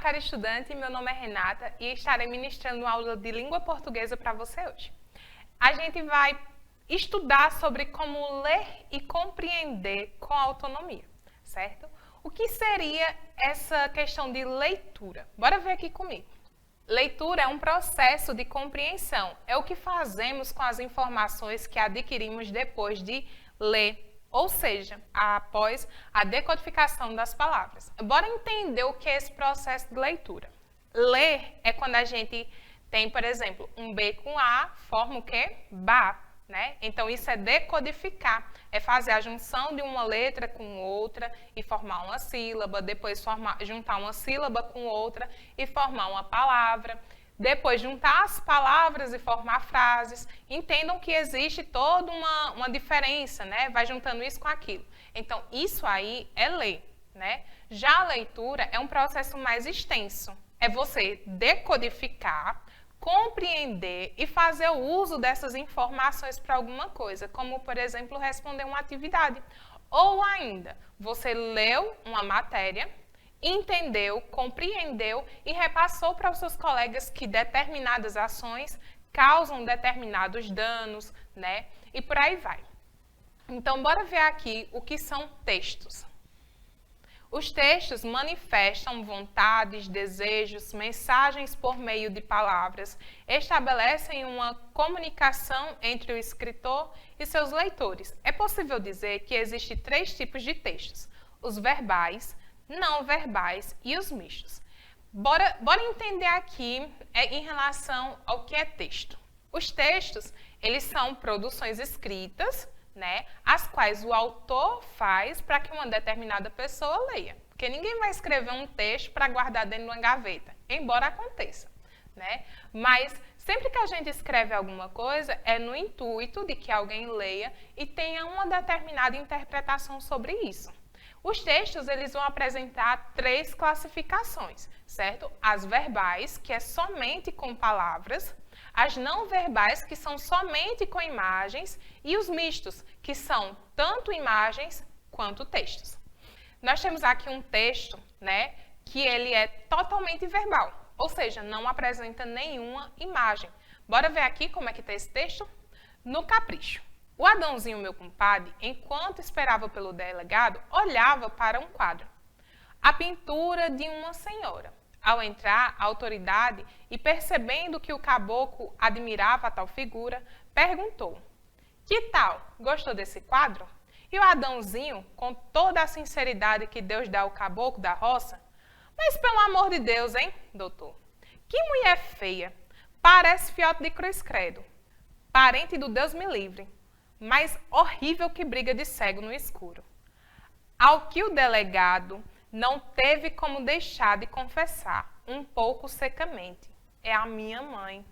caro estudante, meu nome é Renata e estarei ministrando aula de língua portuguesa para você hoje. A gente vai estudar sobre como ler e compreender com autonomia, certo? O que seria essa questão de leitura? Bora ver aqui comigo. Leitura é um processo de compreensão, é o que fazemos com as informações que adquirimos depois de ler, ou seja, após a decodificação das palavras. Bora entender o que é esse processo de leitura. Ler é quando a gente tem, por exemplo, um B com A, forma o quê? Ba, né? Então, isso é decodificar, é fazer a junção de uma letra com outra e formar uma sílaba, depois juntar uma sílaba com outra e formar uma palavra. Depois, juntar as palavras e formar frases. Entendam que existe toda uma diferença, né? Vai juntando isso com aquilo. Então, isso aí é ler, né? Já a leitura é um processo mais extenso. É você decodificar, compreender e fazer o uso dessas informações para alguma coisa, como, por exemplo, responder uma atividade. Ou ainda, você leu uma matéria, entendeu, compreendeu e repassou para os seus colegas que determinadas ações causam determinados danos, né? E por aí vai. Então, bora ver aqui o que são textos. Os textos manifestam vontades, desejos, mensagens por meio de palavras, estabelecem uma comunicação entre o escritor e seus leitores. É possível dizer que existem 3 tipos de textos: os verbais, não verbais e os mistos. Bora entender aqui em relação ao que é texto. Os textos, eles são produções escritas, né, as quais o autor faz para que uma determinada pessoa leia. Porque ninguém vai escrever um texto para guardar dentro de uma gaveta, embora aconteça, né? Mas sempre que a gente escreve alguma coisa, é no intuito de que alguém leia e tenha uma determinada interpretação sobre isso. Os textos, eles vão apresentar 3 classificações, certo? As verbais, que é somente com palavras, as não verbais, que são somente com imagens, e os mistos, que são tanto imagens quanto textos. Nós temos aqui um texto, né, que ele é totalmente verbal, ou seja, não apresenta nenhuma imagem. Bora ver aqui como é que está esse texto? No Capricho. O Adãozinho, meu compadre, enquanto esperava pelo delegado, olhava para um quadro. A pintura de uma senhora. Ao entrar, a autoridade, e percebendo que o caboclo admirava a tal figura, perguntou: "Que tal? Gostou desse quadro?" E o Adãozinho, com toda a sinceridade que Deus dá ao caboclo da roça: "Mas pelo amor de Deus, hein, doutor? Que mulher feia! Parece fiote de cruz credo. Parente do Deus me livre. Mais horrível que briga de cego no escuro." Ao que o delegado não teve como deixar de confessar, um pouco secamente: "É a minha mãe."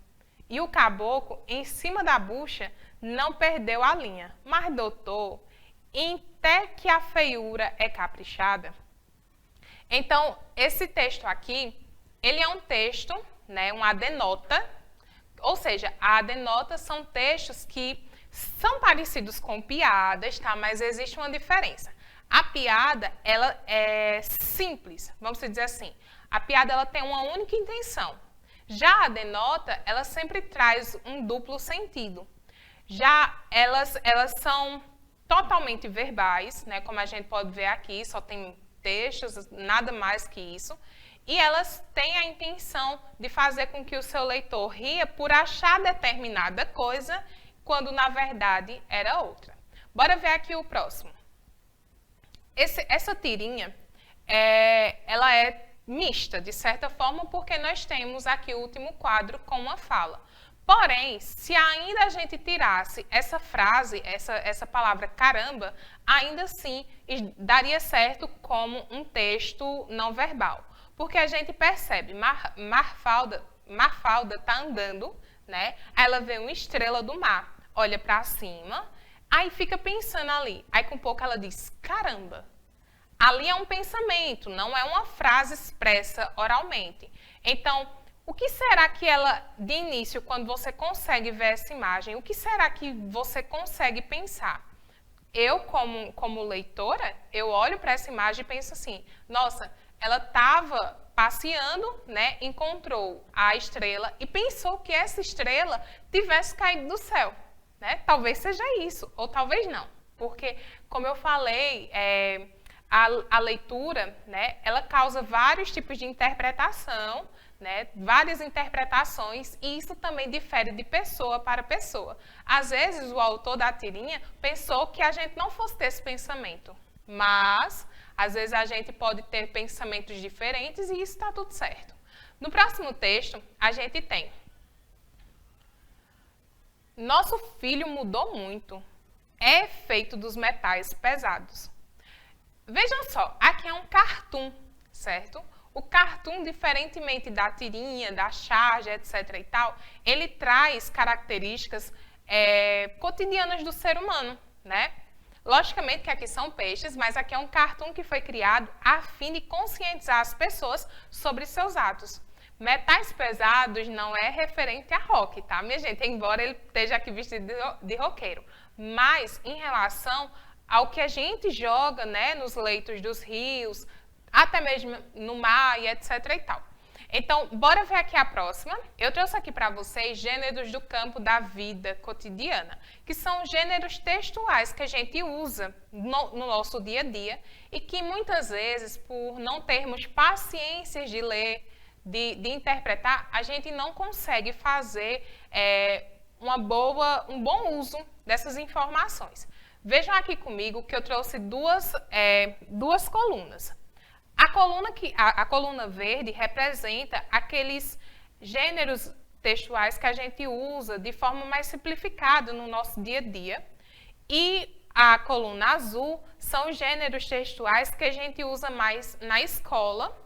E o caboclo, em cima da bucha, não perdeu a linha: "Mas, doutor, até que a feiura é caprichada." Então, esse texto aqui, ele é um texto, né, uma adenota, ou seja, a adenota são textos que são parecidos com piadas, tá? Mas existe uma diferença. A piada, ela é simples, vamos dizer assim. A piada, ela tem uma única intenção. Já a adenota, ela sempre traz um duplo sentido. Já elas são totalmente verbais, né? Como a gente pode ver aqui, só tem textos, nada mais que isso. E elas têm a intenção de fazer com que o seu leitor ria por achar determinada coisa, quando na verdade era outra. Bora ver aqui o próximo. Essa tirinha, ela é mista, de certa forma, porque nós temos aqui o último quadro com uma fala. Porém, se ainda a gente tirasse essa frase, essa palavra caramba, ainda assim daria certo como um texto não verbal. Porque a gente percebe, Mafalda está andando, né? Ela vê uma estrela do mar, olha para cima, aí fica pensando ali. Aí com pouco ela diz, caramba. Ali é um pensamento, não é uma frase expressa oralmente. Então, o que será que ela, de início, quando você consegue ver essa imagem, o que será que você consegue pensar? Eu, como leitora, eu olho para essa imagem e penso assim, nossa, ela estava passeando, né, encontrou a estrela e pensou que essa estrela tivesse caído do céu, né? Talvez seja isso, ou talvez não, porque, como eu falei, a leitura, né, ela causa vários tipos de interpretação, né, várias interpretações, e isso também difere de pessoa para pessoa. Às vezes, o autor da tirinha pensou que a gente não fosse ter esse pensamento, mas, às vezes, a gente pode ter pensamentos diferentes e isso está tudo certo. No próximo texto, a gente tem: nosso filho mudou muito, é efeito dos metais pesados. Vejam só, aqui é um cartoon, certo? O cartoon, diferentemente da tirinha, da charge, etc. e tal, ele traz características cotidianas do ser humano, né? Logicamente que aqui são peixes, mas aqui é um cartoon que foi criado a fim de conscientizar as pessoas sobre seus atos. Metais pesados não é referente a rock, tá, minha gente? Embora ele esteja aqui vestido de roqueiro. Mas, em relação ao que a gente joga, né, nos leitos dos rios, até mesmo no mar e etc. e tal. Então, bora ver aqui a próxima. Eu trouxe aqui para vocês gêneros do campo da vida cotidiana, que são gêneros textuais que a gente usa no nosso dia a dia e que muitas vezes, por não termos paciência de ler, de interpretar, a gente não consegue fazer um bom uso dessas informações. Vejam aqui comigo que eu trouxe duas colunas. A coluna verde representa aqueles gêneros textuais que a gente usa de forma mais simplificada no nosso dia a dia. E a coluna azul são gêneros textuais que a gente usa mais na escola,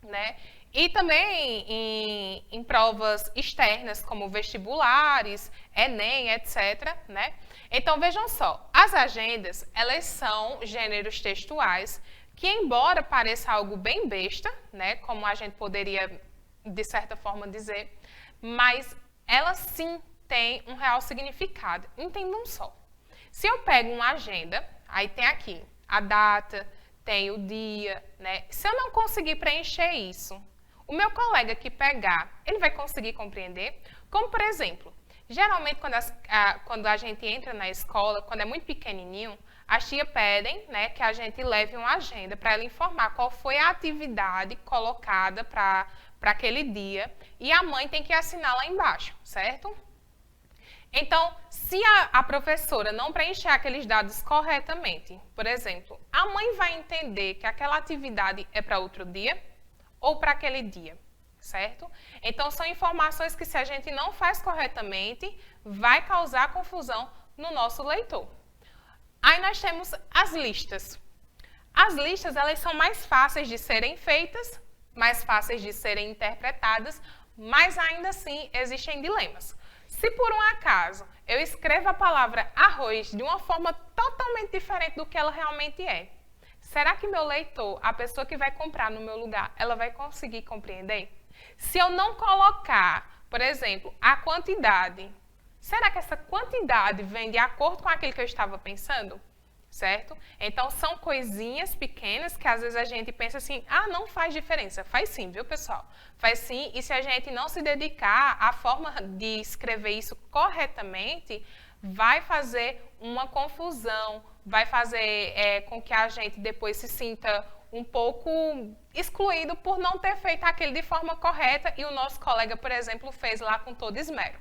né? E também em provas externas, como vestibulares, Enem, etc., né? Então, vejam só, as agendas, elas são gêneros textuais que, embora pareça algo bem besta, né, como a gente poderia, de certa forma, dizer, mas elas sim têm um real significado. Entendam só. Se eu pego uma agenda, aí tem aqui a data, tem o dia, né? Se eu não conseguir preencher isso, o meu colega que pegar, ele vai conseguir compreender? Como, por exemplo, geralmente quando a gente entra na escola, quando é muito pequenininho, as tias pedem, né, que a gente leve uma agenda para ela informar qual foi a atividade colocada para aquele dia e a mãe tem que assinar lá embaixo, certo? Então, se a professora não preencher aqueles dados corretamente, por exemplo, a mãe vai entender que aquela atividade é para outro dia ou para aquele dia, certo? Então, são informações que, se a gente não faz corretamente, vai causar confusão no nosso leitor. Aí nós temos as listas. As listas, elas são mais fáceis de serem feitas, mais fáceis de serem interpretadas, mas ainda assim existem dilemas. Se por um acaso eu escrevo a palavra arroz de uma forma totalmente diferente do que ela realmente é, será que meu leitor, a pessoa que vai comprar no meu lugar, ela vai conseguir compreender? Se eu não colocar, por exemplo, a quantidade, será que essa quantidade vem de acordo com aquilo que eu estava pensando? Certo? Então, são coisinhas pequenas que às vezes a gente pensa assim, não faz diferença. Faz sim, viu, pessoal? Faz sim, e se a gente não se dedicar à forma de escrever isso corretamente, vai fazer uma confusão, vai fazer com que a gente depois se sinta um pouco excluído por não ter feito aquilo de forma correta e o nosso colega, por exemplo, fez lá com todo esmero.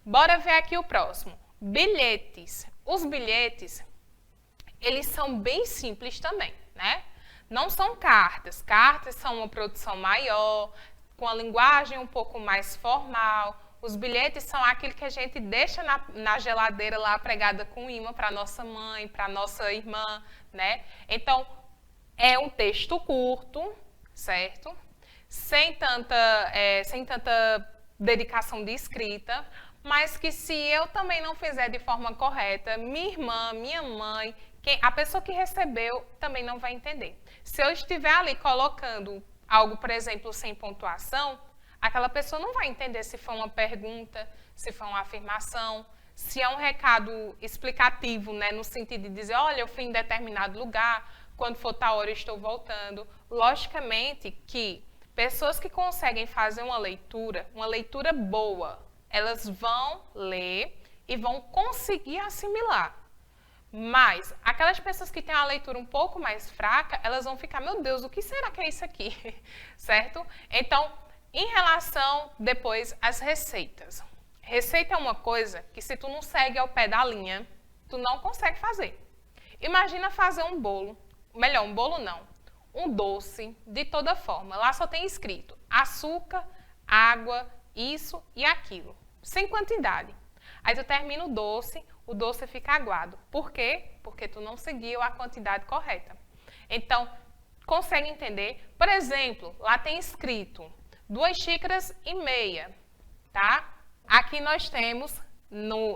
Bora ver aqui o próximo. Bilhetes. Os bilhetes, eles são bem simples também, né? Não são cartas. Cartas são uma produção maior, com a linguagem um pouco mais formal. Os bilhetes são aquilo que a gente deixa na geladeira lá pregada com imã para nossa mãe, para nossa irmã, né? Então, é um texto curto, certo? Sem tanta dedicação de escrita, mas que se eu também não fizer de forma correta, minha irmã, minha mãe, a pessoa que recebeu também não vai entender. Se eu estiver ali colocando algo, por exemplo, sem pontuação, aquela pessoa não vai entender se foi uma pergunta, se foi uma afirmação, se é um recado explicativo, né, no sentido de dizer, olha, eu fui em determinado lugar, quando for tal hora eu estou voltando. Logicamente que pessoas que conseguem fazer uma leitura boa, elas vão ler e vão conseguir assimilar. Mas aquelas pessoas que têm a leitura um pouco mais fraca, elas vão ficar, meu Deus, o que será que é isso aqui? Certo? Então, em relação depois às receitas. Receita é uma coisa que se tu não segue ao pé da linha, tu não consegue fazer. Imagina fazer um bolo, melhor, um bolo não, um doce de toda forma. Lá só tem escrito açúcar, água, isso e aquilo, sem quantidade. Aí tu termina o doce fica aguado. Por quê? Porque tu não seguiu a quantidade correta. Então, consegue entender? Por exemplo, lá tem escrito 2,5 xícaras, tá? Aqui nós temos,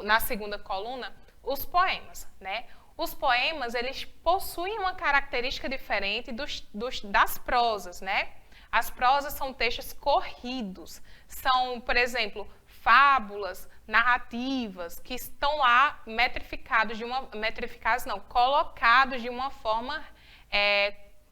na segunda coluna, os poemas, né? Os poemas, eles possuem uma característica diferente das prosas, né? As prosas são textos corridos, são, por exemplo, fábulas, narrativas, que estão lá colocados de uma forma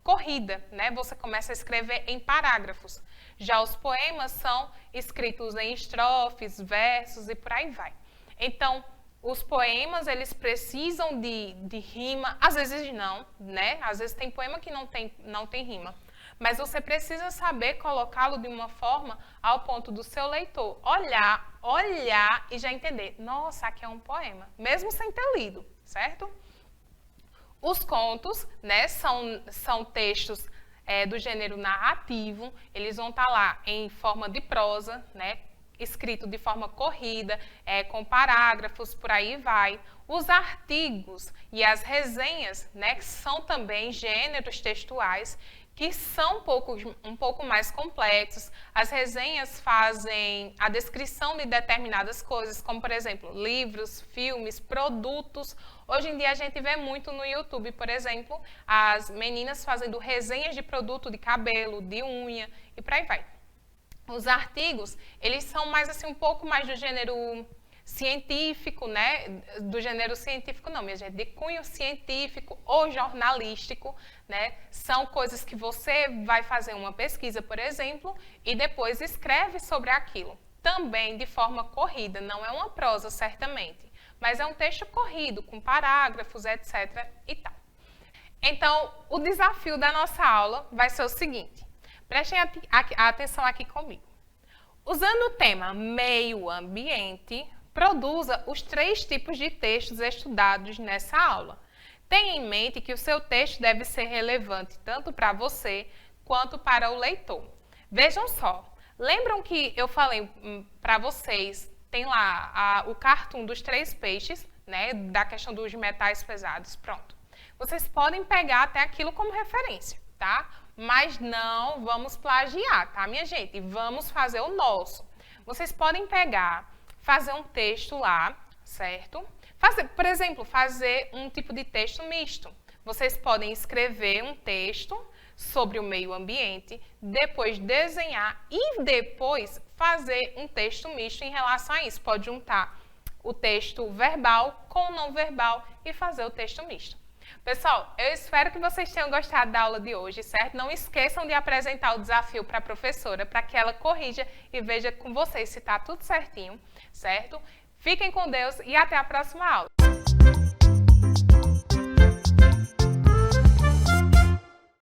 corrida, né? Você começa a escrever em parágrafos. Já os poemas são escritos em estrofes, versos e por aí vai. Então, os poemas, eles precisam de rima, às vezes não, né? Às vezes tem poema que não tem rima. Mas você precisa saber colocá-lo de uma forma ao ponto do seu leitor olhar e já entender. Nossa, aqui é um poema, mesmo sem ter lido, certo? Os contos, né, são textos do gênero narrativo, eles vão estar lá em forma de prosa, né, escrito de forma corrida, com parágrafos, por aí vai. Os artigos e as resenhas, né, que são também gêneros textuais, que são um pouco mais complexos. As resenhas fazem a descrição de determinadas coisas, como, por exemplo, livros, filmes, produtos. Hoje em dia a gente vê muito no YouTube, por exemplo, as meninas fazendo resenhas de produto de cabelo, de unha e por aí vai. Os artigos, eles são mais assim um pouco mais do gênero científico, né? Do gênero científico não, minha gente, de cunho científico ou jornalístico, né? São coisas que você vai fazer uma pesquisa, por exemplo, e depois escreve sobre aquilo. Também de forma corrida, não é uma prosa, certamente, mas é um texto corrido, com parágrafos, etc. e tal. Então, o desafio da nossa aula vai ser o seguinte, prestem atenção aqui comigo. Usando o tema meio ambiente, produza os 3 tipos de textos estudados nessa aula. Tenha em mente que o seu texto deve ser relevante tanto para você quanto para o leitor. Vejam só, lembram que eu falei para vocês, tem lá o cartoon dos 3 peixes, né, da questão dos metais pesados, pronto. Vocês podem pegar até aquilo como referência, tá? Mas não vamos plagiar, tá, minha gente? Vamos fazer o nosso. Vocês podem pegar, fazer um texto lá, certo? Por exemplo, fazer um tipo de texto misto. Vocês podem escrever um texto sobre o meio ambiente, depois desenhar e depois fazer um texto misto em relação a isso. Pode juntar o texto verbal com o não verbal e fazer o texto misto. Pessoal, eu espero que vocês tenham gostado da aula de hoje, certo? Não esqueçam de apresentar o desafio para a professora, para que ela corrija e veja com vocês se está tudo certinho, certo? Fiquem com Deus e até a próxima aula.